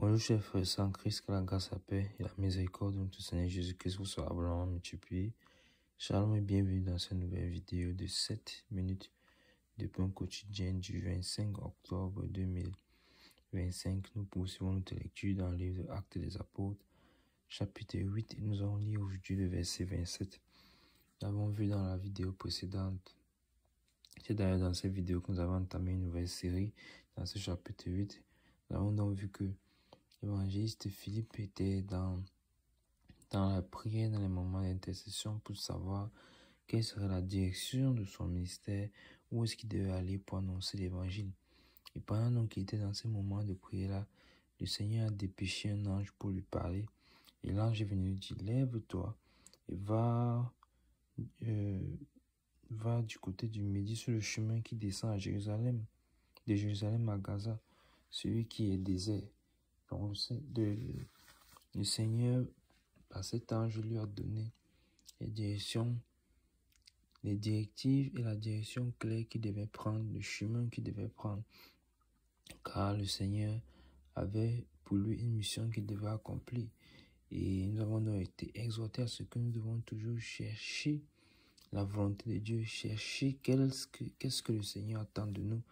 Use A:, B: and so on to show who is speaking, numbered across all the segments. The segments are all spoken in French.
A: Bonjour chers frères et sœurs en Christ, que la grâce, la paix et la miséricorde de notre Seigneur Jésus-Christ vous soient abondamment multipliés. Shalom et bienvenue dans cette nouvelle vidéo de 7 minutes de pain quotidien du 25 octobre 2025. Nous poursuivons notre lecture dans le livre de Actes des Apôtres, chapitre 8, et nous allons lire aujourd'hui le verset 27. Nous avons vu dans la vidéo précédente, c'est d'ailleurs dans cette vidéo que nous avons entamé une nouvelle série dans ce chapitre 8. Nous avons donc vu que l'évangéliste Philippe était dans la prière, dans les moments d'intercession pour savoir quelle serait la direction de son ministère, où est-ce qu'il devait aller pour annoncer l'évangile. Et pendant donc qu'il était dans ces moments de prière-là, le Seigneur a dépêché un ange pour lui parler. Et l'ange est venu lui dire, lève-toi et va du côté du midi sur le chemin qui descend à Jérusalem, de Jérusalem à Gaza, celui qui est désert. Donc, le Seigneur, par cet ange, lui a donné les directions, les directives et la direction claire qu'il devait prendre, le chemin qu'il devait prendre. Car le Seigneur avait pour lui une mission qu'il devait accomplir. Et nous avons donc été exhortés à ce que nous devons toujours chercher la volonté de Dieu, chercher qu'est-ce que le Seigneur attend de nous,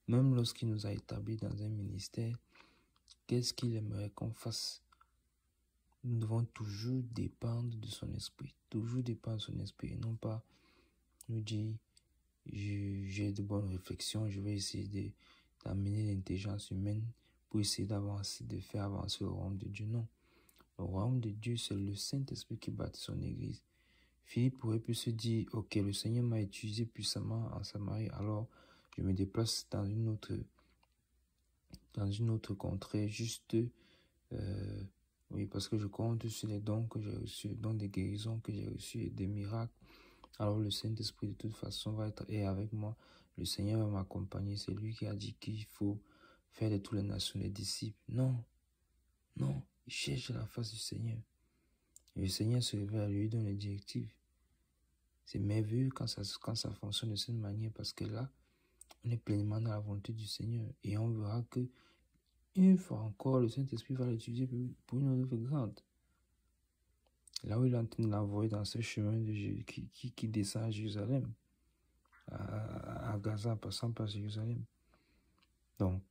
A: même lorsqu'il nous a établis dans un ministère. Qu'est-ce qu'il aimerait qu'on fasse? Nous devons toujours dépendre de son esprit. Toujours dépendre de son esprit. Et non pas nous dire, j'ai de bonnes réflexions, je vais essayer d'amener l'intelligence humaine pour essayer d'avancer, de faire avancer le royaume de Dieu. Non. Le royaume de Dieu, c'est le Saint-Esprit qui bâtit son église. Philippe pourrait plus se dire, ok, le Seigneur m'a utilisé puissamment en Samarie, alors je me déplace dans une autre contrée, juste, oui, parce que je compte sur les dons que j'ai reçus, les dons des guérisons que j'ai reçus et des miracles. Alors le Saint-Esprit de toute façon va être avec moi. Le Seigneur va m'accompagner. C'est lui qui a dit qu'il faut faire de toutes les nations des disciples. Non, non, il cherche la face du Seigneur. Et le Seigneur se révèle à lui, donne les directives. C'est merveilleux quand ça fonctionne de cette manière, parce que là, on est pleinement dans la volonté du Seigneur. Et on verra que une fois encore, le Saint-Esprit va l'utiliser pour une œuvre grande. Là où il est en train de l'envoyer dans ce chemin qui descend à Jérusalem, à Gaza, passant par Jérusalem. Donc,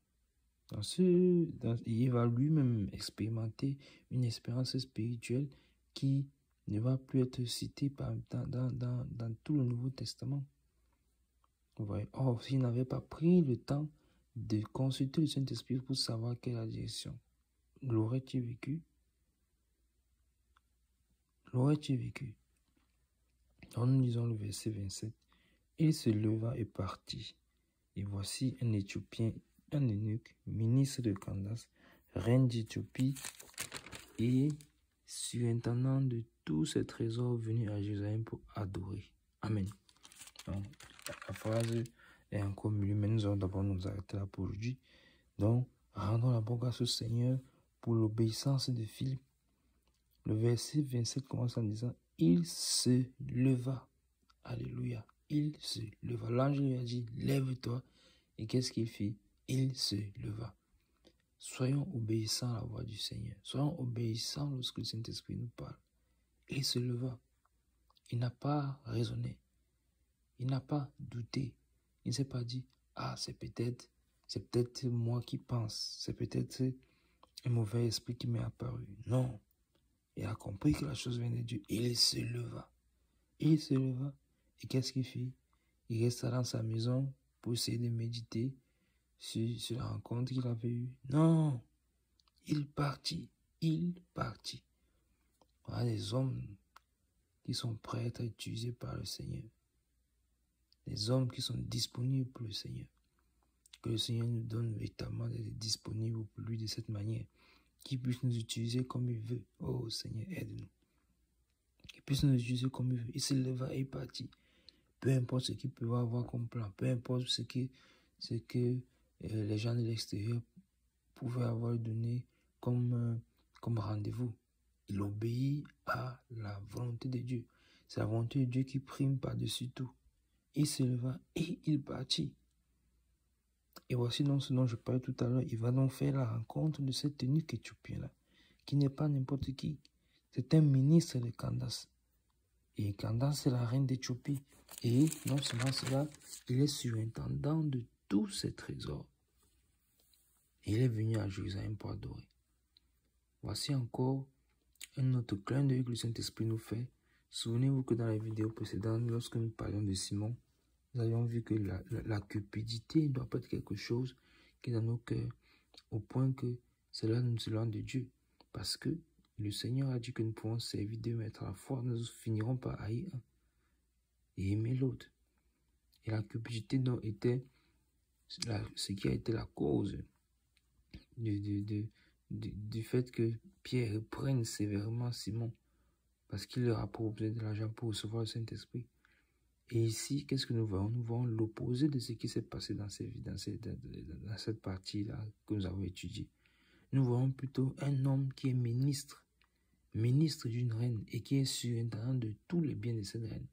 A: il va lui-même expérimenter une expérience spirituelle qui ne va plus être citée dans tout le Nouveau Testament. Vous voyez? Or, s'il n'avait pas pris le temps de consulter le Saint-Esprit pour savoir quelle est la direction, l'aurait-il vécu? L'aurais-tu vécu? Alors nous lisons le verset 27. Il se leva et partit. Et voici un Éthiopien, un eunuque, ministre de Candace, reine d'Éthiopie, et surintendant de tous ses trésors venus à Jérusalem pour adorer. Amen. Donc, la phrase est encore mieux, mais nous allons d'abord nous arrêter là pour aujourd'hui. Donc, rendons la bonne grâce au Seigneur pour l'obéissance de Philippe. Le verset 27 commence en disant, il se leva. Alléluia. Il se leva. L'ange lui a dit, lève-toi. Et qu'est-ce qu'il fit? Il se leva. Soyons obéissants à la voix du Seigneur. Soyons obéissants lorsque le Saint-Esprit nous parle. Il se leva. Il n'a pas raisonné. Il n'a pas douté. Il ne s'est pas dit, ah, c'est peut-être moi qui pense. C'est peut-être un mauvais esprit qui m'est apparu. Non. Il a compris que la chose venait de Dieu. Il se leva. Il se leva. Et qu'est-ce qu'il fit? Il resta dans sa maison pour essayer de méditer sur la rencontre qu'il avait eue. Non. Il partit. Il partit. Voilà des hommes qui sont prêts à être utilisés par le Seigneur. Des hommes qui sont disponibles pour le Seigneur. Que le Seigneur nous donne véritablement d'être disponibles pour lui de cette manière. Qu'il puisse nous utiliser comme il veut. Oh Seigneur, aide-nous. Qu'il puisse nous utiliser comme il veut. Il se leva et il partit. Peu importe ce qu'il peut avoir comme plan. Peu importe ce que les gens de l'extérieur pouvaient avoir donné comme rendez-vous. Il obéit à la volonté de Dieu. C'est la volonté de Dieu qui prime par-dessus tout. Il se leva et il partit. Et voici donc ce dont je parlais tout à l'heure. Il va donc faire la rencontre de cet eunuque éthiopien-là, qui n'est pas n'importe qui. C'est un ministre de Candace. Et Candace, c'est la reine d'Éthiopie. Et non seulement cela, il est surintendant de tous ses trésors. Et il est venu à Jérusalem pour adorer. Voici encore un autre clin d'œil que le Saint-Esprit nous fait. Souvenez-vous que dans la vidéo précédente, lorsque nous parlions de Simon, nous avions vu que la cupidité ne doit pas être quelque chose qui est dans nos cœurs, au point que cela nous éloigne de Dieu. Parce que le Seigneur a dit que nous pouvons servir Dieu, mais à la fois, nous finirons par haïr un et aimer l'autre. Et la cupidité donc était ce qui a été la cause du fait que Pierre reprenne sévèrement Simon, parce qu'il leur a proposé de l'argent pour recevoir le Saint-Esprit. Et ici, qu'est-ce que nous voyons? Nous voyons l'opposé de ce qui s'est passé dans cette partie-là que nous avons étudiée. Nous voyons plutôt un homme qui est ministre d'une reine et qui est surintendant de tous les biens de cette reine.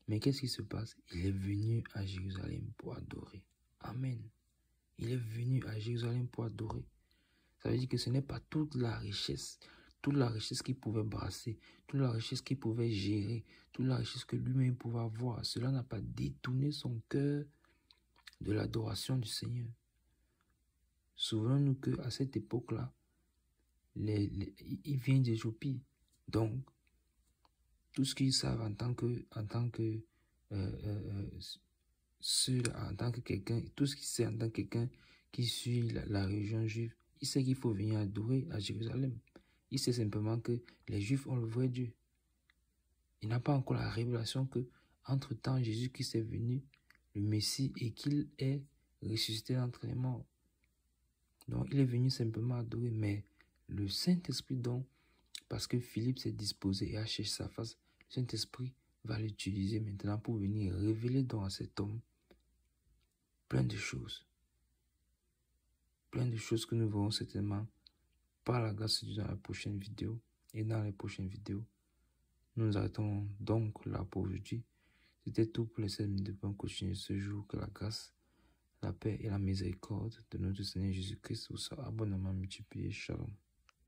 A: Mais qu'est-ce qui se passe? Il est venu à Jérusalem pour adorer. Amen. Il est venu à Jérusalem pour adorer. Ça veut dire que ce n'est pas toute la richesse qu'il pouvait brasser, toute la richesse qu'il pouvait gérer, toute la richesse que lui-même pouvait avoir. Cela n'a pas détourné son cœur de l'adoration du Seigneur. Souvenons-nous qu'à cette époque-là, il vient d'Éthiopie. Donc, tout ce qu'ils savent en tant que quelqu'un, tout ce qu'il sait en tant que quelqu'un qui suit la religion juive, il sait qu'il faut venir adorer à Jérusalem. Il sait simplement que les Juifs ont le vrai Dieu. Il n'a pas encore la révélation que, entre-temps, Jésus-Christ est venu, le Messie, et qu'il est ressuscité d'entre les morts. Donc, il est venu simplement adorer, mais le Saint-Esprit, donc, parce que Philippe s'est disposé et a cherché sa face, le Saint-Esprit va l'utiliser maintenant pour venir révéler donc à cet homme plein de choses. Plein de choses que nous verrons certainement par la grâce de Dieu dans la prochaine vidéo et dans les prochaines vidéos. Nous nous arrêtons donc là pour aujourd'hui. C'était tout pour les 7 minutes de pain continuer ce jour. Que la grâce, la paix et la miséricorde de notre Seigneur Jésus-Christ vous soient abondamment multipliées. Shalom.